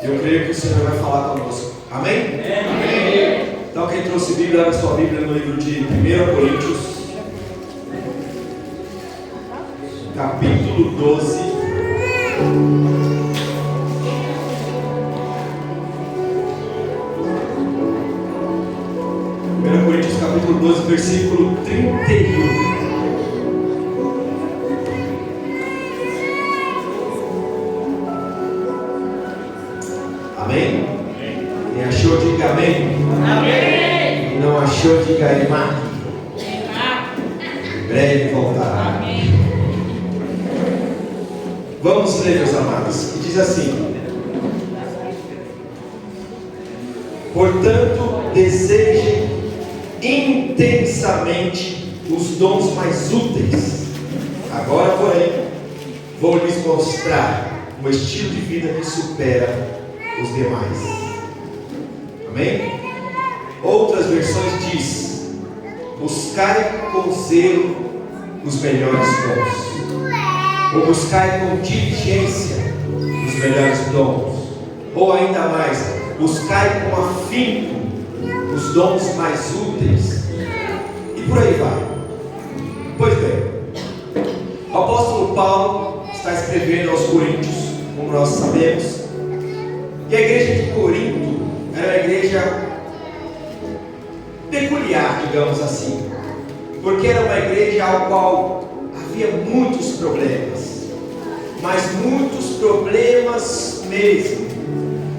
Eu creio que o Senhor vai falar conosco. Amém? Amém. Então quem trouxe Bíblia, abre sua Bíblia no livro de 1 Coríntios, capítulo 12. Coríntios capítulo 12, versículo 31. Amém? Quem achou, diga amém. Amém. Quem não achou, diga emá. Em breve voltará. Amém. Vamos ler, meus amados, que diz assim: portanto, desejem intensamente os dons mais úteis. Agora, porém, vou lhes mostrar um estilo de vida que supera os demais. Amém? Outras versões diz: buscai com zelo os melhores dons, ou buscai com diligência os melhores dons, ou ainda mais, buscai com afinco os dons mais úteis, e por aí vai. Pois bem, o apóstolo Paulo está escrevendo aos Coríntios, como nós sabemos, e a igreja de Corinto era uma igreja peculiar, digamos assim, porque era uma igreja ao qual havia muitos problemas, mas muitos problemas mesmo.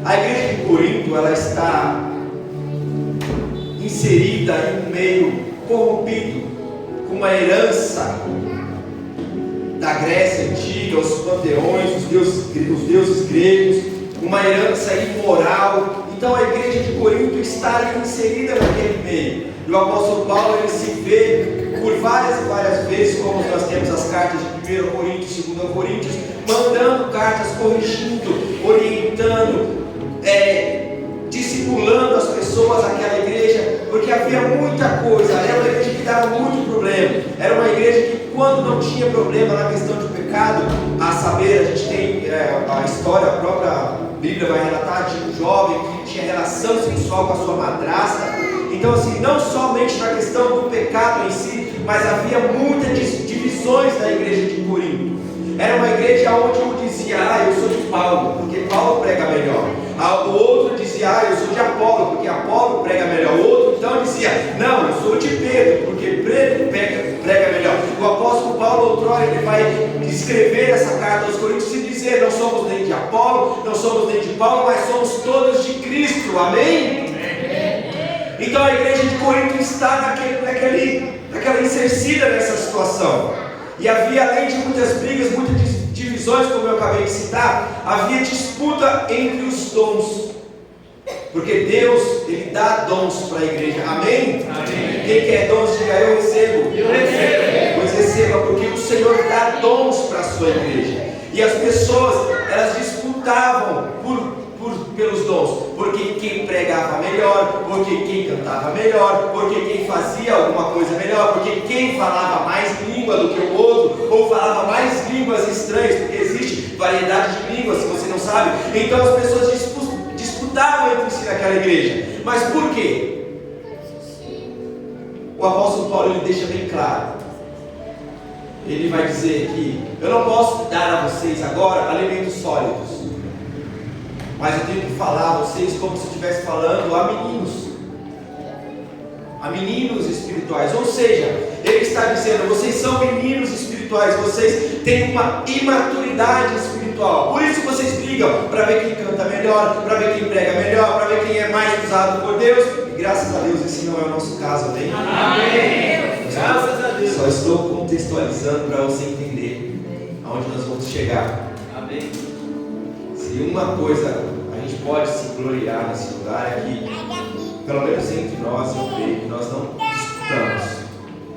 A igreja de Corinto, ela está inserida em um meio corrompido, com uma herança da Grécia antiga, os panteões, os deuses gregos, uma herança imoral. Então a igreja de Corinto está inserida naquele meio. E o apóstolo Paulo, ele se vê por várias e várias vezes, como nós temos as cartas de 1 Coríntios, 2 Coríntios, mandando cartas, corrigindo, orientando, discipulando as pessoas àquela igreja, porque havia muita coisa. Era uma igreja que dava muito problema. Era uma igreja que, quando não tinha problema na questão de pecado, a saber, a gente tem a história, a própria Bíblia vai relatar de um jovem que tinha relação sexual com a sua madrasta. Então, assim, não somente na questão do pecado em si, mas havia muitas divisões na igreja de Corinto. Era uma igreja onde um dizia: eu sou de Paulo, porque Paulo prega melhor. O outro dizia: eu sou de Apolo, porque Apolo prega melhor. O outro então dizia: não, eu sou de Pedro, porque Pedro prega melhor. O apóstolo Paulo, outrora, ele vai escrever essa carta aos Coríntios e dizer: não somos nem de Apolo, não somos nem de Paulo, mas somos todos de Cristo. Amém? Então a igreja de Corinto está naquela inserida nessa situação. E havia, além de muitas brigas, muitas divisões, como eu acabei de citar, havia disputa entre os dons. Porque Deus, Ele dá dons para a igreja. Amém? Amém. Quem quer dons, diga: eu recebo. Eu recebo. Pois receba, porque o Senhor dá dons para a sua igreja. E as pessoas, elas disputavam pelos dons, porque quem pregava melhor, porque quem cantava melhor, porque quem fazia alguma coisa melhor, porque quem falava mais língua do que o outro, ou falava mais línguas estranhas, porque existe variedade de línguas, se você não sabe. Então as pessoas disputavam entre si naquela igreja. Mas por quê? O apóstolo Paulo, ele deixa bem claro. Ele vai dizer que eu não posso dar a vocês agora alimentos sólidos, mas eu tenho que falar a vocês como se eu estivesse falando a meninos espirituais. Ou seja, ele está dizendo: vocês são meninos espirituais, vocês têm uma imaturidade espiritual. Por isso vocês brigam para ver quem canta melhor, para ver quem prega melhor, para ver quem é mais usado por Deus. E graças a Deus esse não é o nosso caso, amém? Amém. Graças a Deus. Só estou contextualizando para você entender aonde nós vamos chegar. Amém. Se uma coisa a gente pode se gloriar nesse lugar é que, pelo menos entre nós, eu creio que nós não disputamos.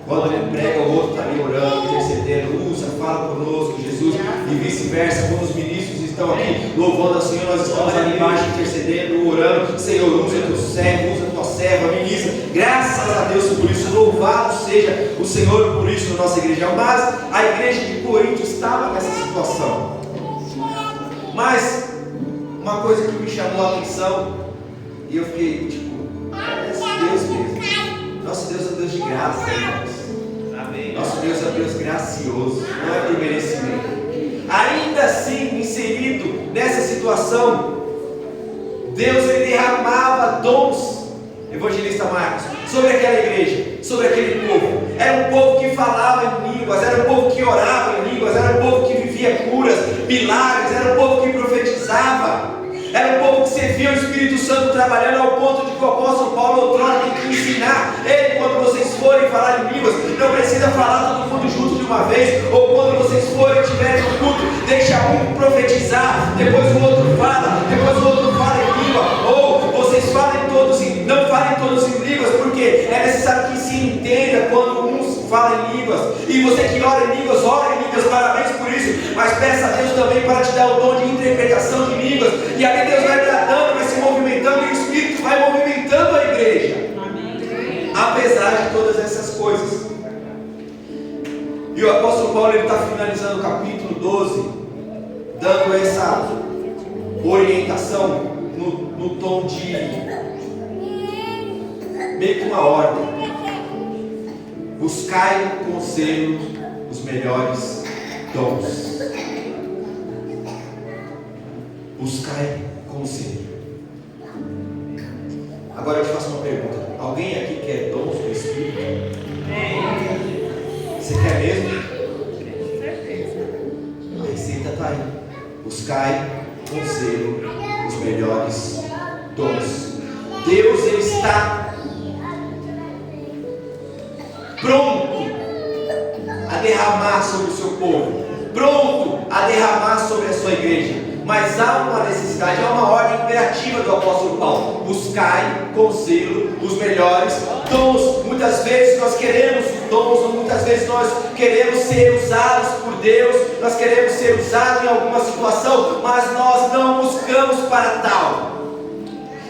Quando ele prega, o outro está ali orando, intercedendo: usa, fala conosco, Jesus, e vice-versa. Quando os ministros estão aqui louvando ao Senhor, nós estamos ali embaixo intercedendo, orando: Senhor, usa teu servo, usa tua serva, ministra. Graças a Deus por isso, louvado seja o Senhor por isso na nossa igreja. Mas a igreja de Corinto estava nessa situação. Mas uma coisa que me chamou a atenção, e eu fiquei tipo, é Deus mesmo. Nosso Deus é Deus de graça, irmãos. Amém. Nosso Deus é Deus gracioso, não é por merecimento. Ainda assim, inserido nessa situação, Deus ele derramava dons, evangelista Marcos, sobre aquela igreja, sobre aquele povo. Era um povo que falava em línguas, era um povo que orava em línguas, era um povo que vivia curas, milagres, era um povo que profetizava. Era um povo que servia o Espírito Santo trabalhando ao ponto de que o apóstolo Paulo outrora tem que ensinar. Ei, quando vocês forem falar em línguas, não precisa falar todo mundo junto de uma vez. Ou quando vocês forem estiverem no culto, deixa um profetizar, depois o outro fala, depois o outro fala em língua. Ou vocês não falem todos em línguas, porque é necessário que se entenda quando uns falam em línguas. E você que ora em línguas, parabéns por isso. Mas peça a Deus também para te dar o dom de interpretação de línguas. E aí Deus vai tratando, vai se movimentando, e o Espírito vai movimentando a igreja. Amém. Apesar de todas essas coisas. E o apóstolo Paulo está finalizando o capítulo 12, dando essa orientação no tom de meio que uma ordem. Buscai com zelo os melhores dons. Buscai com zelo. Agora eu te faço uma pergunta. Alguém aqui quer dons do Espírito? Você quer mesmo? A receita está aí. Buscai com zelo os melhores dons. Deus ele está pronto a derramar sobre o seu povo, pronto a derramar sobre a sua igreja. Mas há uma necessidade, há uma ordem imperativa do apóstolo Paulo: buscai com zelo os melhores dons. Muitas vezes nós queremos os dons, muitas vezes nós queremos ser usados por Deus, nós queremos ser usados em alguma situação, mas nós não buscamos para tal.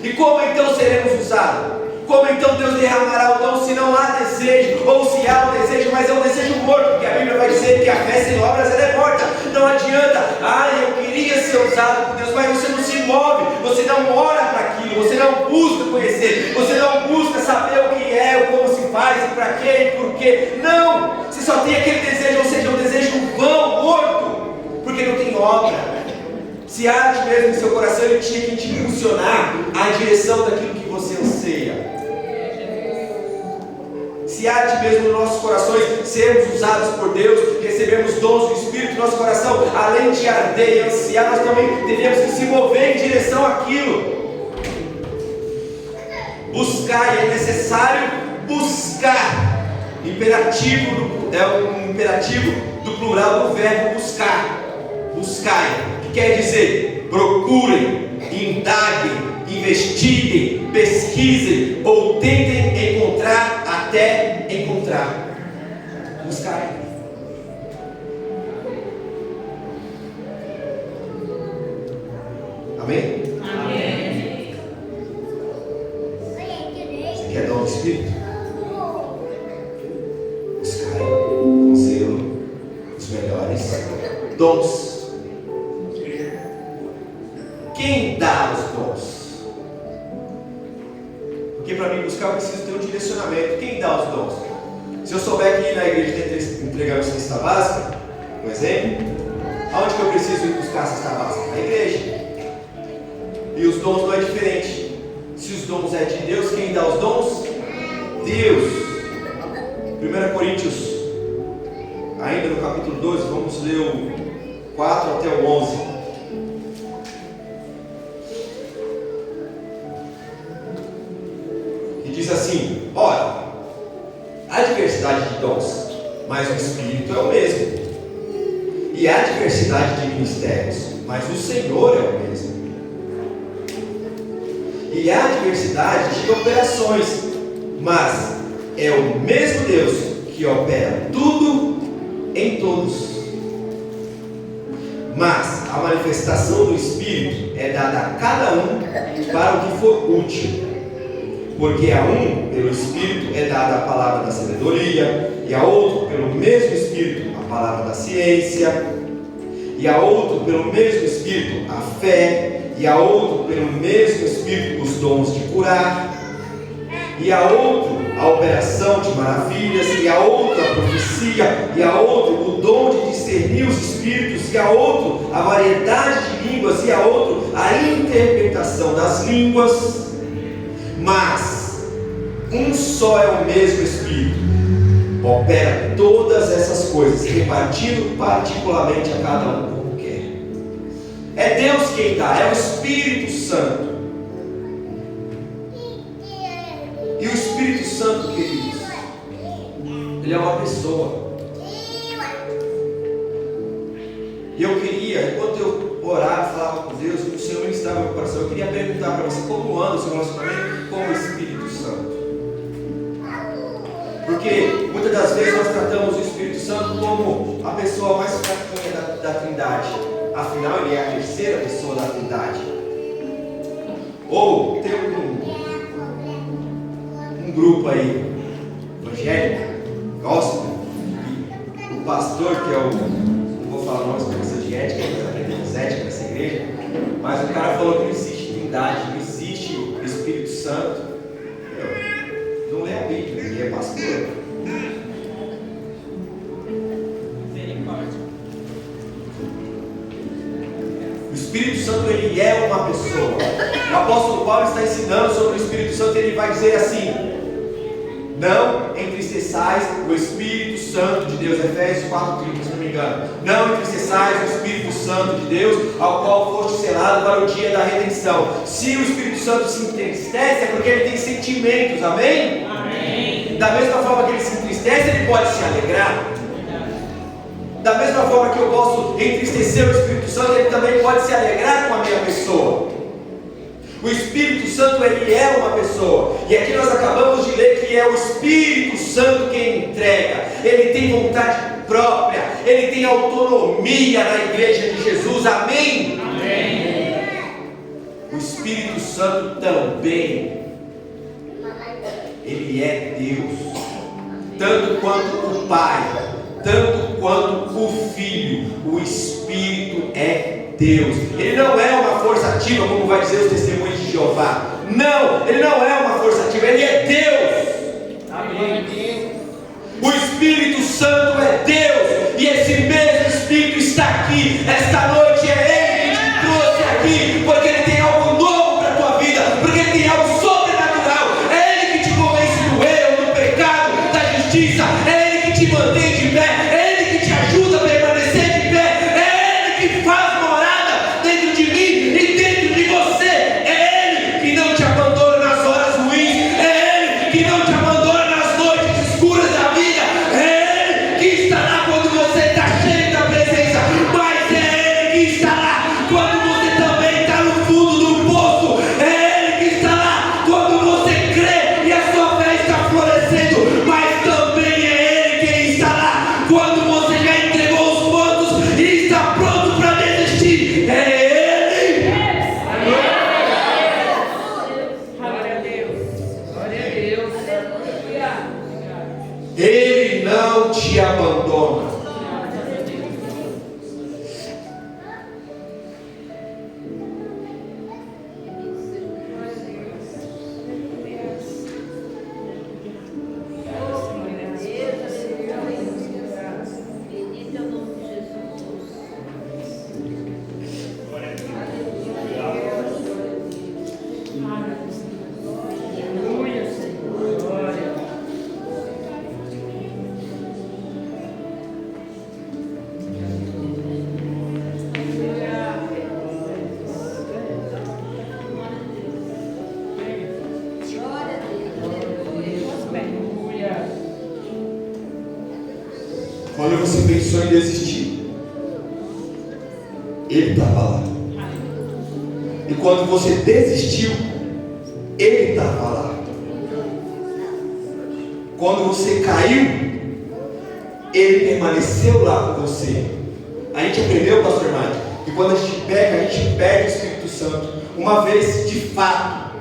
E como então seremos usados? Como então Deus derramará o dom se não há desejo? Ou se há o desejo, mas é um desejo morto? Porque a Bíblia vai dizer que a fé sem obras ela é morta. Não adianta, eu queria ser usado por Deus, mas você não se move, você não ora para aquilo, você não busca conhecer, você não busca saber o que é, como se faz, e para quê e por quê. Não, você só tem aquele desejo, ou seja, um desejo vão, morto, porque não tem obra. Se arde mesmo em seu coração, ele tinha que te impulsionar à direção daquilo que você anseia. Se arde mesmo nos nossos corações sermos usados por Deus, recebemos dons do Espírito no nosso coração, além de arder e ansiar, nós também devemos que se mover em direção àquilo. Buscar, é necessário buscar. Imperativo, é um imperativo do plural do verbo buscar. Buscai, que quer dizer procurem, indaguem, investiguem, pesquisem ou tentem encontrar até encontrar. Buscar. Amém? Amém. Você quer dom do Espírito? Buscar com zelo os melhores dons. Quem dá os dons? Porque para mim buscar eu preciso ter um direcionamento. Quem dá os dons? Se eu souber que ir na igreja tem entregar uma cesta básica, por exemplo, aonde que eu preciso ir buscar a cesta básica? Na igreja. E os dons não é diferente. Se os dons é de Deus, quem dá os dons? Deus. 1 Coríntios, ainda no capítulo 12, vamos ler o 4 até o 11. Diz assim: ora, há diversidade de dons, mas o Espírito é o mesmo. E há diversidade de ministérios, mas o Senhor é o mesmo. E há diversidade de operações, mas é o mesmo Deus que opera tudo em todos. Mas a manifestação do Espírito é dada a cada um para o que for útil. Porque a um, pelo Espírito, é dada a palavra da sabedoria, e a outro, pelo mesmo Espírito, a palavra da ciência, e a outro, pelo mesmo Espírito, a fé, e a outro, pelo mesmo Espírito, os dons de curar, e a outro, a operação de maravilhas, e a outro, a profecia, e a outro, o dom de discernir os espíritos, e a outro, a variedade de línguas, e a outro, a interpretação das línguas. Mas um só é o mesmo Espírito, opera todas essas coisas, repartindo particularmente a cada um como quer. É Deus quem dá, é o Espírito Santo. E o Espírito Santo, queridos, ele é uma pessoa. E eu queria, enquanto eu orava, falava com Deus, o Senhor ministrava no meu coração, eu queria perguntar para você como anda o seu relacionamento com o Espírito Santo. Porque muitas das vezes nós tratamos o Espírito Santo como a pessoa mais fraquinha da Trindade. Afinal, ele é a terceira pessoa da Trindade. Ou tem um grupo aí, evangélico, gospel, o pastor, que é não vou falar nomes para questão de ética, mas aprendemos ética nessa igreja, mas o cara falou que não existe Trindade, não existe o Espírito Santo. Não lê a Bíblia, ele é pastor. O Espírito Santo, ele é uma pessoa. O apóstolo Paulo está ensinando sobre o Espírito Santo, ele vai dizer assim: não entristeçais o Espírito Santo de Deus. Efésios 4:30, se não me engano. Não entristeçais o Espírito Santo de Deus, ao qual foste selado para o dia da redenção. Se o Espírito Santo se entristece, é porque ele tem sentimentos, amém? Amém. Da mesma forma que ele se entristece, ele pode se alegrar. Da mesma forma que eu posso entristecer o Espírito Santo, ele também pode se alegrar com a minha pessoa. O Espírito Santo, ele é uma pessoa. E aqui nós acabamos de ler que é o Espírito Santo quem entrega. Ele tem vontade própria, ele tem autonomia na igreja de Jesus, amém? Amém. O Espírito Santo também, ele é Deus, tanto quanto o Pai, tanto quanto o Filho. O Espírito é Deus. Ele não é uma força ativa, como vai dizer os testemunhos de Jeová. Não, ele não é uma força ativa, ele é Deus. Amém. O Espírito Santo é Deus, e esse mesmo Espírito está aqui esta noite. É ele que te trouxe aqui, porque ele tem algo novo para a tua vida, porque ele tem algo sobrenatural. É ele que te convence do erro, do pecado, da justiça. É ele que te mantém de pé, é ele que te ajuda a permanecer de pé, é ele que faz morada dentro de mim e dentro de você. É ele que não te abandona nas horas ruins, é ele que não te abandona nas noites escuras da vida, é ele que está lá quando você está cheio da presença, mas é ele que está lá quando você também está no fundo do poço, é ele que está lá quando você crê e a sua fé está florescendo, mas também é ele quem está lá quando você já entregou os pontos e está pronto para desistir. É ele. Glória a Deus. Glória a Deus. Ele não te abandona. Bendito é o nome de Jesus. Aleluia, Senhor. Glória. Aleluia. Quando você pensou em desistir, ele estava lá. E quando você desistiu, ele estava lá. Quando você caiu, ele permaneceu lá com você. A gente aprendeu, pastor Mike, que quando a gente peca, a gente perde o Espírito Santo. Uma vez de fato,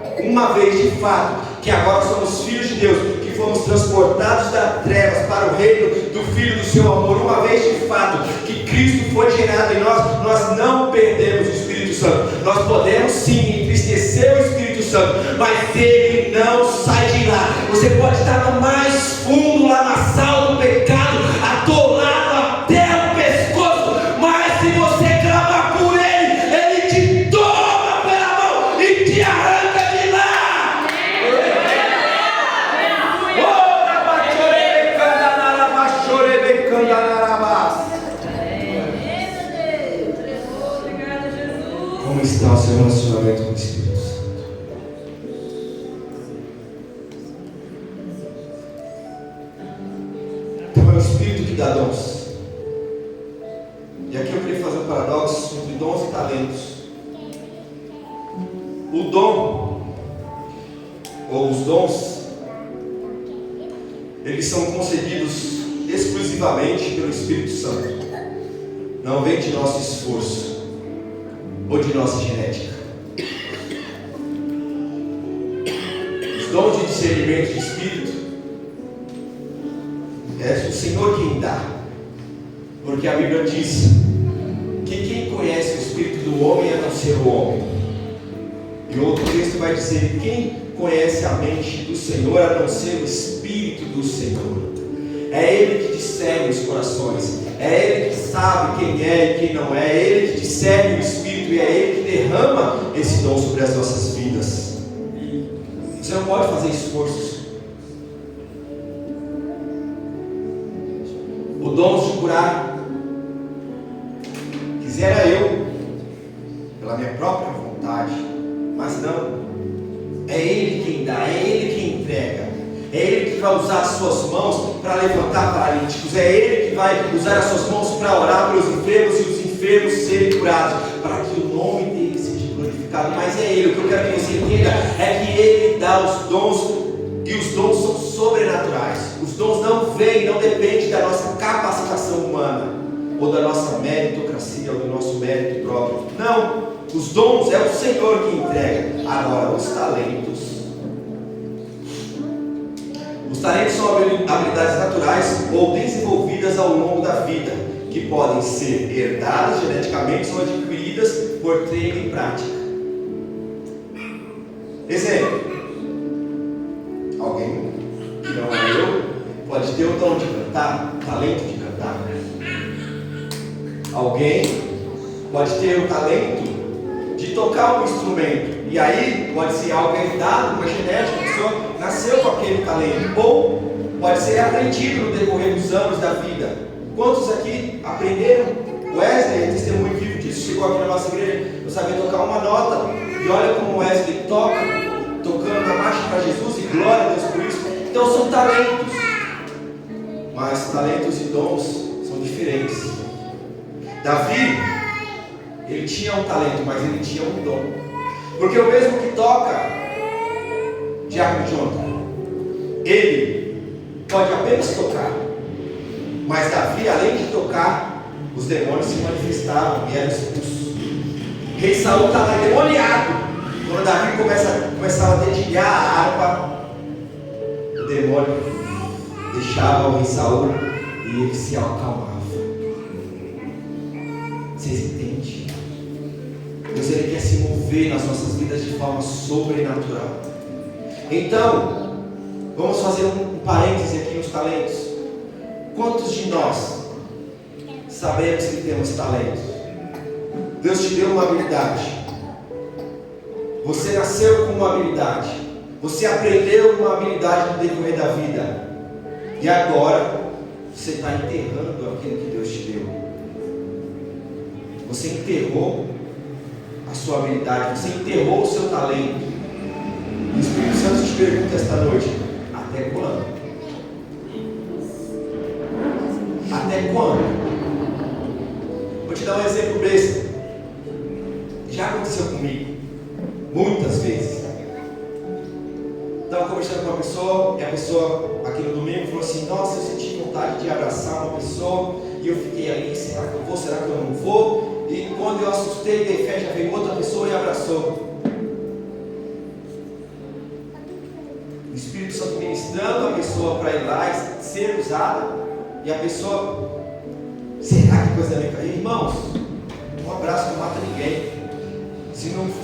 que agora somos filhos de Deus, que fomos transportados das trevas para o reino do Filho do seu amor. Uma vez de fato que Cristo foi gerado em nós, nós não perdemos o Espírito Santo. Nós podemos sim entristecer o Espírito Santo, mas ele não sai de lá. Você pode estar no mais fundo, lá na sala do pecado, atolado até o pescoço, mas se você clamar por ele, ele te toma pela mão e te arranca de lá. Como está o seu relacionamento com o Espírito Santo? Então é o Espírito que dá dons. E aqui eu queria fazer um paradoxo entre dons e talentos. O dom, ou os dons, eles são concedidos exclusivamente pelo Espírito Santo. Não vem de nosso esforço ou de nossa genética. Os dons de discernimento de espírito é o Senhor quem dá, porque a Bíblia diz que quem conhece o espírito do homem é não ser o homem. E outro texto vai dizer: quem conhece a mente do Senhor a não ser o Espírito do Senhor. É Ele que discerne os corações, é Ele que sabe quem é e quem não é, é Ele que discerne o Espírito e é Ele que derrama esse dom sobre as nossas vidas. Você não pode fazer esforços. O dom de curar, quisera eu, pela minha própria vontade, mas não. É Ele quem dá, é Ele quem entrega. É Ele que vai usar as suas mãos para levantar paralíticos. É Ele que vai usar as suas mãos para orar pelos enfermos e os enfermos serem curados, para que o nome dele seja glorificado. Mas é Ele, o que eu quero que você entenda é que Ele dá os dons, e os dons são sobrenaturais. Os dons não vêm, não dependem da nossa capacitação humana, ou da nossa meritocracia, ou do nosso mérito próprio. Não, os dons é o Senhor que entrega. Agora, os talentos são habilidades naturais ou desenvolvidas ao longo da vida, que podem ser herdadas geneticamente ou adquiridas por treino e prática. Exemplo: alguém que não é eu pode ter o dom de cantar, o talento de cantar. Alguém pode ter o talento de tocar um instrumento, e aí pode ser algo herdado, uma genética, a pessoa nasceu com aquele talento, ou pode ser aprendido no decorrer dos anos da vida. Quantos aqui aprenderam? O Wesley é testemunho vivo disso, chegou aqui na nossa igreja, não sabia tocar uma nota, e olha como o Wesley toca, tocando a marcha para Jesus, e glória a Deus por isso. Então são talentos, mas talentos e dons são diferentes. Davi, ele tinha um talento, mas ele tinha um dom. Porque o mesmo que toca, Diácono Jonathan, ele pode apenas tocar, mas Davi, além de tocar, os demônios se manifestavam e eram expulsos. Rei Saul estava endemoniado. Quando Davi começava a dedilhar a harpa, o demônio deixava o rei Saul e ele se acalmava. Vocês entendem? Deus, Ele quer se mover nas nossas vidas de forma sobrenatural. Então, vamos fazer um parêntese aqui nos talentos. Quantos de nós sabemos que temos talentos? Deus te deu uma habilidade. Você nasceu com uma habilidade. Você aprendeu uma habilidade no decorrer da vida. E agora, você está enterrando aquilo que Deus te deu. Você enterrou a sua habilidade, você enterrou o seu talento. O Espírito Santo te pergunta esta noite: até quando? Até quando? Vou te dar um exemplo besta. Já aconteceu comigo muitas vezes. Estava conversando com uma pessoa, e a pessoa aqui no domingo falou assim: nossa, eu senti vontade de abraçar uma pessoa, e eu fiquei ali, será que eu vou, será que eu não vou? E quando eu assustei, dei fé, já veio outra pessoa e abraçou. O Espírito Santo ministrando a pessoa para ir lá e ser usada, e a pessoa, será que coisa da minha cara? Irmãos, um abraço não mata ninguém.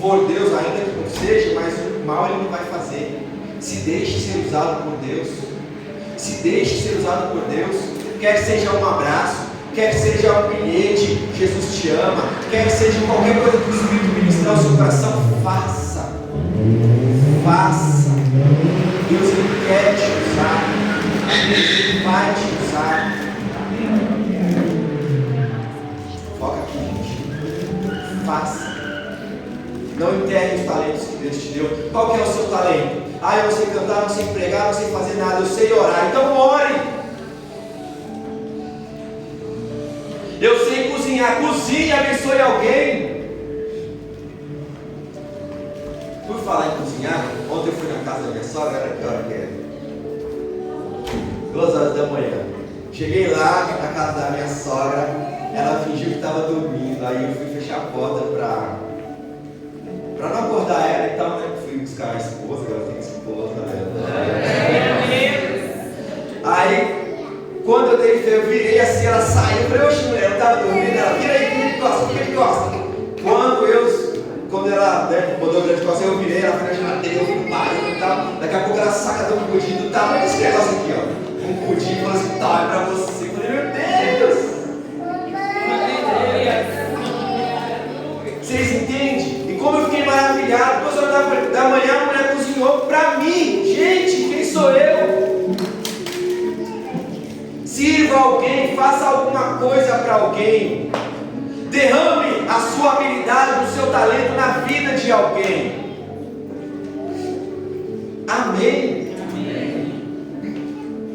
for Deus, ainda que não seja, mas o mal ele não vai fazer. Se deixe ser usado por Deus. Se deixe ser usado por Deus. Quer que seja um abraço, quer que seja um bilhete, Jesus te ama, quer que seja qualquer coisa que o Espírito ministrar ao seu coração, faça. Faça. Deus ele quer te usar. Ele vai te usar. Foca aqui, gente. Faça. Não enterre os talentos que Deus te deu. Qual que é o seu talento? Eu não sei cantar, não sei pregar, não sei fazer nada, eu sei orar. Então ore. Eu sei cozinhar. Cozinhe e abençoe alguém. Por falar em cozinhar, ontem eu fui na casa da minha sogra, era que hora que era? 2h da manhã. Cheguei lá na casa da minha sogra, ela fingiu que estava dormindo, aí eu fui fechar a porta para não acordar ela e tal, né? Fui buscar a esposa, ela tem esposa, né? Aí, quando eu virei assim, ela saiu, eu falei, oxe, mulher, eu estava dormindo, ela vira aí, quem gosta? Quando ela botou o grande coisa, eu virei, ela foi na geladeira, eu fui no bairro e tal. Daqui a pouco ela saca de um pudim do tamanho desse negócio aqui, ó. Um pudim e falou assim, tá, é pra você. Eu falei, meu Deus! Vocês entendem? E como eu fiquei maravilhado, 2h da manhã a mulher cozinhou pra mim. Gente, quem sou eu? Sirva alguém, faça alguma coisa para alguém. Derrame a sua habilidade, o seu talento na vida de alguém. Amém?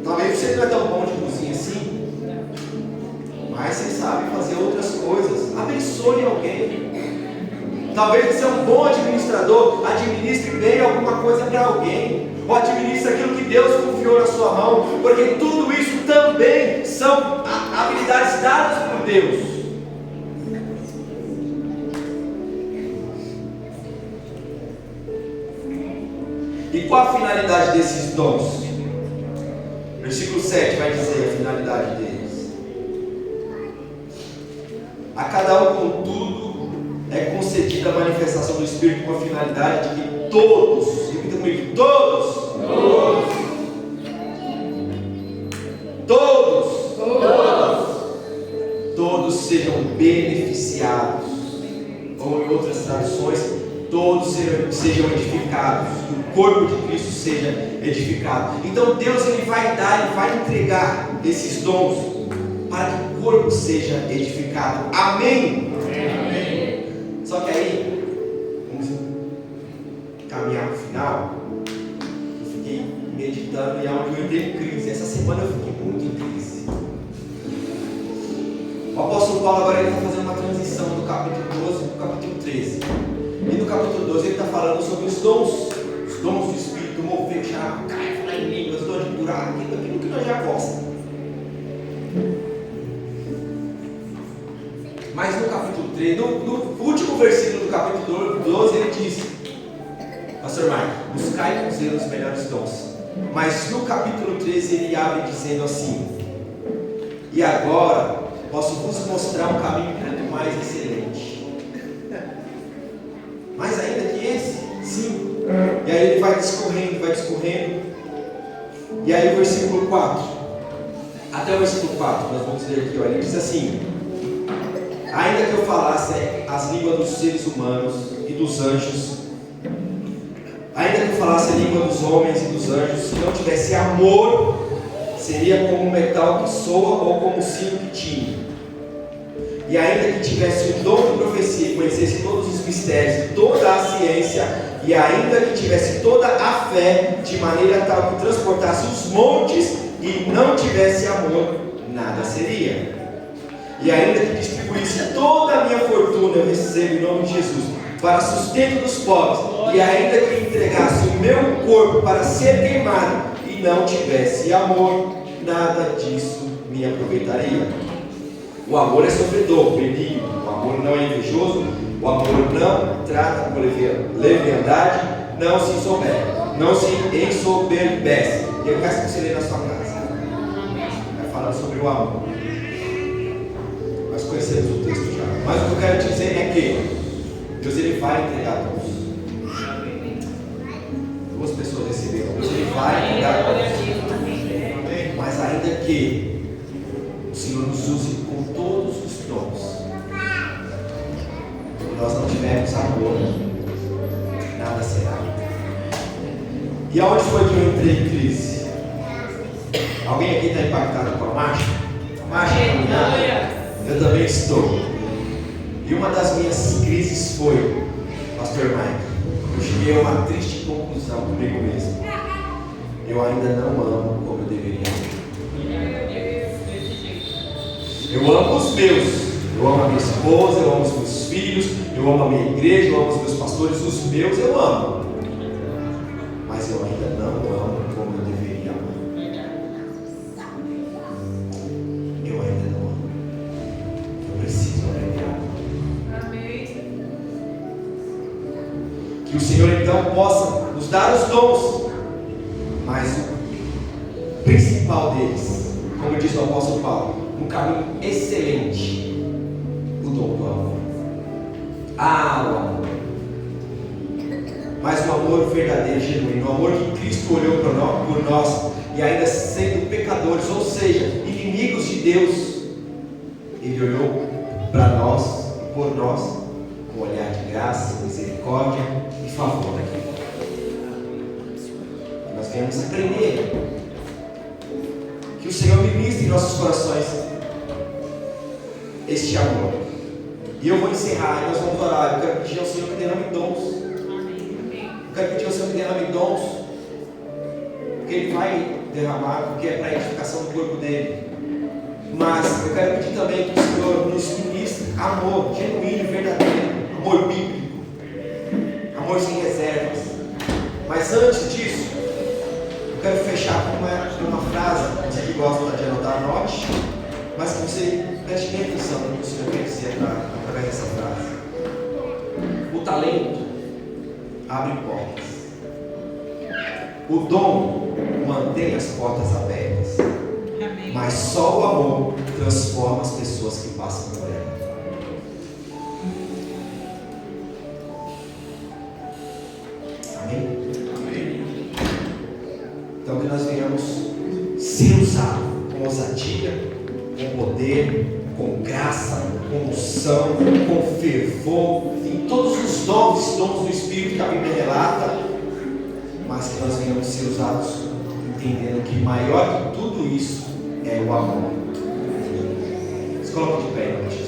Talvez você não é tão bom de cozinha assim, mas você sabe fazer outras coisas. Abençoe alguém. Talvez você é um bom administrador, administre bem alguma coisa para alguém, ou administre aquilo que Deus confiou na sua mão, porque tudo isso também são habilidades dadas por Deus. E qual a finalidade desses dons? Versículo 7 vai dizer a finalidade deles. A cada um, contudo, é concedida a manifestação do Espírito com a finalidade de que todos, repita comigo, todos sejam beneficiados, ou em outras traduções, todos sejam edificados, que o corpo de Cristo seja edificado. Então Deus ele vai dar, ele vai entregar esses dons para que o corpo seja edificado. Amém? Amém. Só que aí, vamos caminhar para o final. Eu fiquei meditando e é onde eu entrei em crise. Essa semana eu fiquei muito em crise. O apóstolo Paulo agora ele está fazendo uma transição do capítulo 12 para o capítulo 13. E no capítulo 12 ele está falando sobre os dons do Espírito, mover, chamar, cair, falar em línguas, dor de curar, aquilo que nós já gostamos. Mas no capítulo 13, no último versículo do capítulo 12, ele diz: Pastor Marcos, buscai com zelo os melhores dons. Mas no capítulo 13 ele abre dizendo assim: e agora posso vos mostrar um caminho muito mais excelente. Mais ainda que esse? Sim. E aí ele vai discorrendo. E aí o versículo 4, até o versículo 4, nós vamos ler aqui, olha, ele diz assim: ainda que eu falasse as línguas dos seres humanos e dos anjos, ainda que eu falasse a língua dos homens e dos anjos, se não tivesse amor, seria como um metal que soa ou como um sino que tine. E ainda que tivesse o dom de profecia, conhecesse todos os mistérios e toda a ciência, e ainda que tivesse toda a fé, de maneira tal que transportasse os montes e não tivesse amor, nada seria. E ainda que distribuísse toda a minha fortuna, eu recebo em nome de Jesus, para sustento dos pobres, e ainda que entregasse o meu corpo para ser queimado, e não tivesse amor, nada disso me aproveitaria. O amor é sofredor, benigno, o amor não é invejoso, o amor não trata com leviandade, não se ensoberbece. E eu peço que você lê na sua casa. Vai falando sobre o amor. Nós conhecemos o texto já. Mas o que eu quero dizer é que Deus ele vai entregar dons. Duas pessoas receberam. Deus ele vai entregar dons. Mas ainda que o Senhor nos use com todos os dons, se nós não tivermos amor, nada será. E aonde foi que eu entrei em crise? Alguém aqui está impactado com a marcha? A marcha caminhada? Eu também estou. E uma das minhas crises foi, Pastor Mike, eu cheguei a uma triste conclusão comigo mesmo. Eu ainda não amo como eu deveria amar. Eu amo os meus. Eu amo a minha esposa, eu amo os meus filhos, eu amo a minha igreja, eu amo os meus pastores, os meus eu amo. Mas eu ainda não amo como eu deveria amar. Eu ainda não amo. Eu preciso aprender a amar. Amém. Que o Senhor então possa nos dar os dons, mas o principal deles, como diz o apóstolo Paulo, um caminho excelente, o dom do amor. Ah, o amor. Mas o amor verdadeiro, genuíno, o amor que Cristo olhou por nós, e ainda sendo pecadores, ou seja, inimigos de Deus, Ele olhou para nós, por nós, com um olhar de graça, misericórdia e favor. Nós viemos aprender. Que o Senhor ministre em nossos corações este amor. E eu vou encerrar, e nós vamos orar. Eu quero pedir ao Senhor que derrame dons. Eu quero pedir ao Senhor que derrame dons, porque Ele vai derramar, porque é para a edificação do corpo dele. Mas eu quero pedir também que o Senhor nos ministre amor genuíno e verdadeiro, amor bíblico, amor sem reservas. Mas antes disso, eu quero fechar com uma frase. Você que gosta de anotar, anote, mas que você preste bem atenção no que o Senhor quer dizer através dessa frase. O talento abre portas. O dom mantém as portas abertas. Amém. Mas só o amor transforma as pessoas que passam por ela. Amém? Amém. Então que nós venhamos ser usados com ousadia, com poder, com graça, com unção, com fervor, em todos os dons do Espírito que a Bíblia relata, mas que nós venhamos ser usados entendendo que maior que tudo isso é o amor. Se coloque de pé em nome de Jesus.